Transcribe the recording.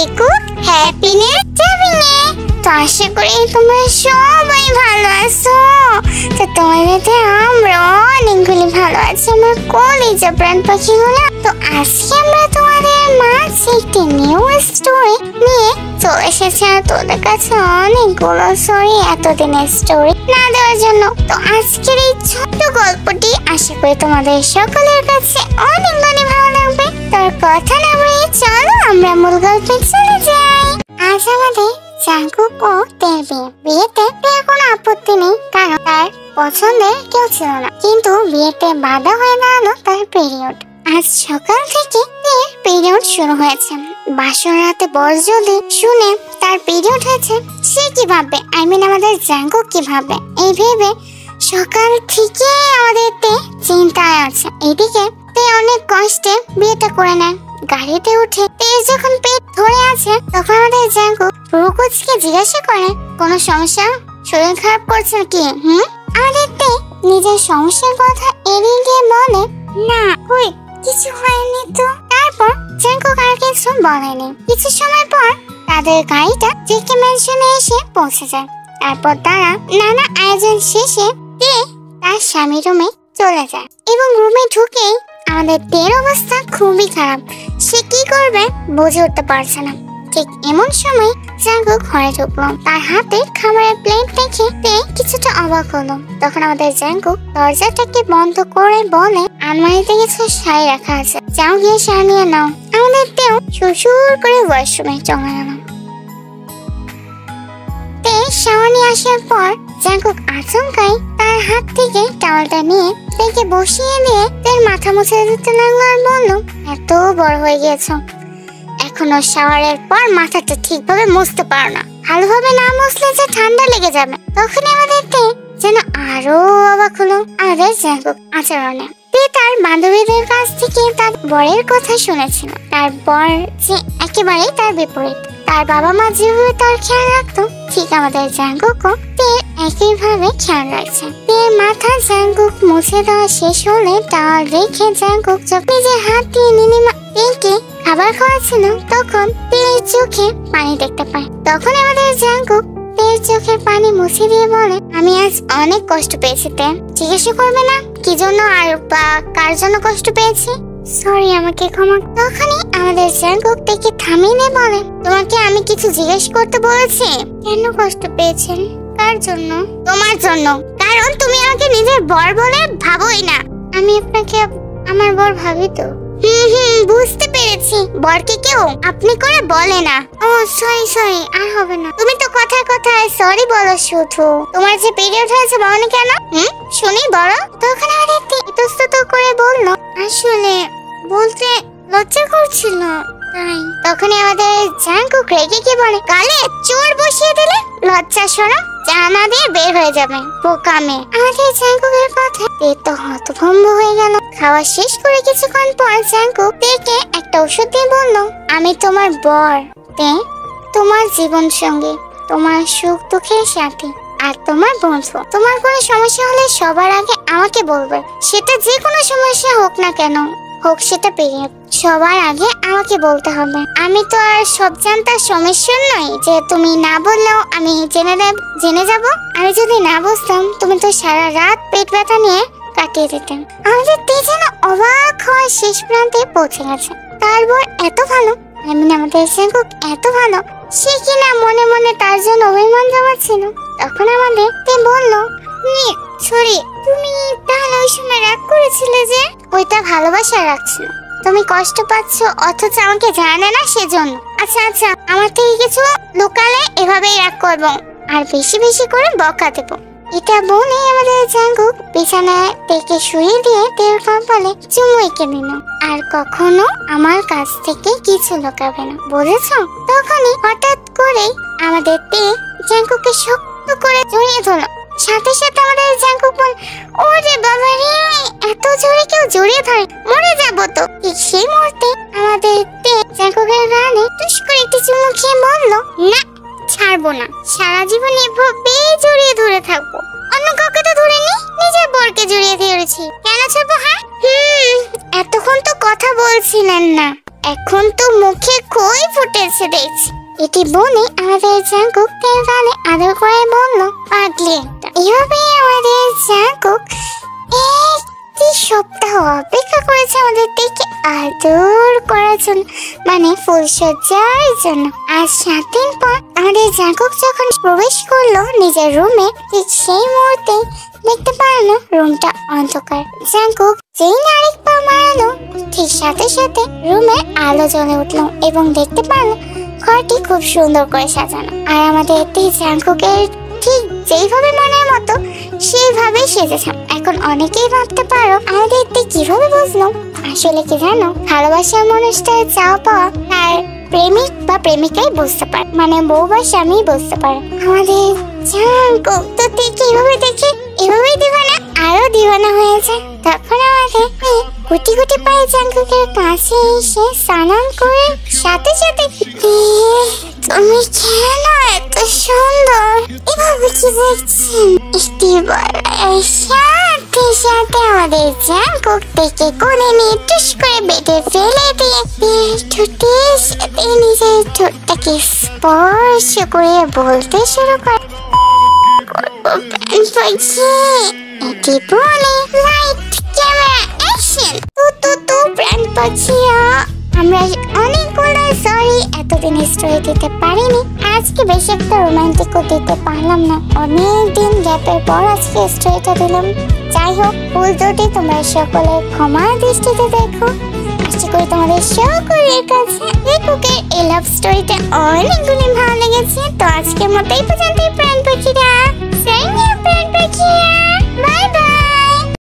টেকু happiness travelling এ। তো আশা করি তোমরা সবাই ভালো আছো। তো তোমাদের আমরা অনেকগুলি ভালো আছি আমার কলিজা প্রাণ পাখিগুলো। তো আজকে আমরা তোমাদের মাঝে একটি নিউ স্টোরি নিয়ে চলে এসেছি। আর তোদের কাছে অনেকগুলো সরি এতদিনের স্টোরি না দেওয়ার জন্য। তো আজকের এই ছোট্ট গল্পটি আশা করি তোমাদের সকলের কাছে অনেক অনেক ভালো লাগবে। তোর কথা না বলে চলো আমরা মূল গল্পে চলে যাই। আজ আমাদের জাঙ্কুক ও তের বিয়েতে তের কোনো আপত্তি নেই, কারণ তার পছন্দের কেউ ছিল না। কিন্তু বিয়েতে বাধা হয়ে দাঁড়ালো তার পিরিয়ড। আজ সকাল থেকে তের পিরিয়ড শুরু হয়েছে। বাসর রাতে বর যদি শুনে তার পিরিয়ড হয়েছে সে কি ভাববে, আমাদের জাঙ্কুক কি ভাববে, এই ভেবে সকাল থেকে আমাদের তে চিন্তায় আছে। এদিকে তে অনেক কষ্টে বিয়েটা করে নেয়। গাড়িতে উঠে তেজ যখন পেট ধরে আছে তখন আমাদের জাঙ্কুক রুকুচকে জিজ্ঞাসা করে কোনো সমস্যা, শরীর খারাপ করছে কি? আমাদের তে নিজের সমস্যার কথা এড়িয়ে গিয়ে বলে না কই কিছু হয়নি তো। তারপর জাঙ্কুক আর কিছু বলেনি। কিছু সময় পর তাদের গাড়িটা জেকে ম্যানশনে এসে পৌঁছে যায়। তারপর তারা নানা আয়োজন শেষে তে তার স্বামী রুমে চলে যায় এবং রুমে ঢুকেই আমাদের তের অবস্থা খুবই খারাপ। সে কি করবে বুঝে উঠতে পারছে না। ঠিক এমন সময় জাঙ্কুক ঘরে ঢুকলো। তার হাতে খাবারের প্লেট দেখে তে কিছুটা অবাক হলো। তখন আমাদের জাঙ্কুক দরজাটাকে বন্ধ করে বলে আলমারিতে কিছু শাড়ি রাখা আছে, যাও গিয়ে শাড়ি নিয়ে নাও। আমাদের তেও শ্বশুর করে ওয়াশরুমে চলে গেল। তে শাওয়ার নিয়ে আসার পর জাঙ্কুক আচমকাই তার হাত থেকে টাওয়ালটা নিয়ে তেকে বসিয়ে দিয়ে তের মাথা মুছে দিতে লাগলো আর বলল এত বড় হয়ে গিয়েছো, এখনো শাওয়ারের পর মাথাটা ঠিকভাবে মুছতে পারো না, ভালোভাবে না মুছলে যে ঠান্ডা লেগে যাবে। তখন আমাদের তে যেন আরো অবাক হলো আমাদের জাঙ্কুক আচরণে। তে তার বান্ধবীদের কাছ থেকে তার বরের কথা শুনেছিল। তার বর যে একেবারেই তার বিপরীত। তার বাবা মা যেভাবে তার খেয়াল রাখতো ঠিক আমাদের জাঙ্কুকও তের একইভাবে খেয়াল রাখছে। তের মাথা জাঙ্কুক মুছে দেওয়া শেষ হলে টাওয়াল রেখে জাঙ্কুক যখন নিজের হাত দিয়ে নীলিমা তেকে খাবার খাওয়াচ্ছিল তখন তের চোখে পানি দেখতে পায়। তখন আমাদের জাঙ্কুক তের চোখের পানি মুছে দিয়ে বলে আমি আজ অনেক কষ্ট পেয়েছি তে, জিজ্ঞাসা করবে না কি জন্য আর বা কার জন্য কষ্ট পেয়েছি? সরি আমাকে ক্ষমা। তখনই আমাদের জাঙ্কুক তেকে থামিয়ে বলে তোমাকে আমি কিছু জিজ্ঞেস করতে বলেছি। কেন কষ্ট পেয়েছেন? কার জন্য? তোমার জন্য, কারণ তুমি আমাকে নিজের বর বলে ভাবোই না। আমি আপনাকে আমার বর ভাবি তো। বুঝতে পেরেছি, বরকে কেউ আপনি করে বলে না। ও সরি আর হবে না। তুমি তো কথায় কথায় সরি বলো শুধু। তোমার যে পিরিয়ড হয়েছে বলনি কেন? শুনি বড়। তখন আমাদের ইতস্তত করে বলল আসলে বলতে লজ্জা করছিল তাই। তখনই আমাদের জাঙ্কুক রেগে গিয়ে বলে গালে চোর বসিয়ে দিলে লজ্জা শরম জানা দিয়ে বের হয়ে যাবে বোকামে। আমাদের জাঙ্কুকের কথা তে তো হতভম্ব হয়ে গেল। খাওয়া শেষ করে কিছুক্ষণ পর জাঙ্কুক তেকে একটা ওষুধ দিয়ে বলল আমি তোমার বর তে, তোমার জীবন সঙ্গী, তোমার সুখ দুঃখের সাথী আর তোমার বন্ধু। তোমার কোনো সমস্যা হলে সবার আগে আমাকে বলবে, সেটা যে কোনো সমস্যা হোক না কেন, হোক সেটা পিরিয়ড, সবার আগে আমাকে বলতে হবে। আমি তো আর সব জানতার সমস্যা নই যে তুমি না বললেও আমি জেনে যাব। আমি যদি না বুঝতাম তুমি তো সারা রাত পেট ব্যথা নিয়ে কাটিয়ে দিতেন। আমাদের তে যেন অবাক হওয়ার শেষ প্রান্তে পৌঁছে গেছে। তারপর এত ভালো, আমাদের জাঙ্কুক এত ভালো, সে কিনা মনে মনে তার জন্য অভিমান জমাচ্ছিল। তখন আমাদের তে বলল সরি, তুমি তাহলে ওই সময় রাগ করেছিলে যে? ওইটা ভালোবাসার রাগ ছিল। তুমি কষ্ট পাচ্ছ অথচ আমাকে জানে না সেজন্য। আচ্ছা আমার থেকে কিছু লুকালে এভাবেই রাগ করবো আর বেশি বেশি করে বকা দেবো। এটা বলে আমাদের জাঙ্কুক বিছানায় তেকে শুয়ে দিয়ে তের কপালে চুমু এঁকে দিল। আর কখনো আমার কাছ থেকে কিছু লুকাবে না, বুঝেছো? তখনই হঠাৎ করে আমাদের তে জাঙ্কুককে শক্ত করে জড়িয়ে ধরল। সাথে সাথে আমাদের জাঙ্কুক বল ওরে বাবা রে, এত জোরে কেউ জড়িয়ে ধরে, মরে যাবো তো। ঠিক সেই মুহূর্তে আমাদের তে জাঙ্কুকের গালে টুস করে একটি চুমু খেয়ে বলল না ছাড়বো না, সারা জীবন এভাবেই জড়িয়ে ধরে থাকবো। অন্য কাউকে তো ধরেনি, নিজের বরকে জড়িয়ে ধরেছি, কেন ছাড়বো? হ্যাঁ এতক্ষণ তো কথা বলছিলেন না, এখন তো মুখে খই ফুটেছে দেখছি। এটি বলে আমাদের জাঙ্কুক তার গালে আদর করে বলল, পাগলি একটা। এভাবে আমাদের জাঙ্কুক একটি সপ্তাহ অপেক্ষা করেছে আমাদের থেকে আদর করার জন্য, মানে ফুলসজ্জার জন্য। আর 7 দিন পর আমাদের জাঙ্কুক যখন প্রবেশ করলো নিজের রুমে, ঠিক সেই মুহূর্তে দেখতে পারলো রুমটা অন্ধকার। জাঙ্কুক যেই নাড়িক পা মারালো, ঠিক সাথে সাথে রুমে আলো জ্বলে উঠলো এবং দেখতে পারলো ঘরটি খুব সুন্দর করে সাজানো। আর আমাদের জাঙ্কুকের ঠিক যেইভাবে মনের মতো সেইভাবে সেজেছে। এখন অনেকেই ভাবতে পারো আমাদের কিভাবে বুঝলো? আসলে কি জানো, ভালোবাসার মানুষটার চাওয়া পাওয়া আর প্রেমিক বা প্রেমিকাই বুঝতে পারে, মানে বউ বা স্বামী বুঝতে পারে। আমাদের জাঙ্কুক তো কিভাবে দেখে এভাবেই দিবানা আরো দিবানা হয়েছে। তখন আমাদের গুটি গুটি পায়ে জাঙ্কুকের কাছে এসে সালাম করে সাথে সাথে, তুমি কেন এত সুন্দর এভাবে কি দেখছেন? সাথে সাথে আমাদের জাঙ্কুক থেকে কোলে নিয়ে টুস করে বেডে ফেলে দিয়ে ঠোঁটের সাথে নিজের ঠোঁটটাকে স্পর্শ করে বলতে শুরু করে, এটি বলে লাইট ক্যামেরা অ্যাকশন। তো প্রাণ পাখিরা, আমরা অনেকগুলো সরি এতদিন স্টোরি দিতে পারিনি। আজকে বেশি একটা রোমান্টিকও দিতে পারলাম না, অনেকদিন গ্যাপের পর আজকে স্টোরিটা দিলাম। যাই হোক, ভুল ত্রুটি তোমরা সকলে ক্ষমা দৃষ্টিতে দেখো। আশা করি তোমাদের সকলের কাছে লেখকের এই লাভ স্টোরিটা অনেকগুলি ভালো লেগেছে। তো আজকের মতো এই পর্যন্তই প্রাণ পাখিরা।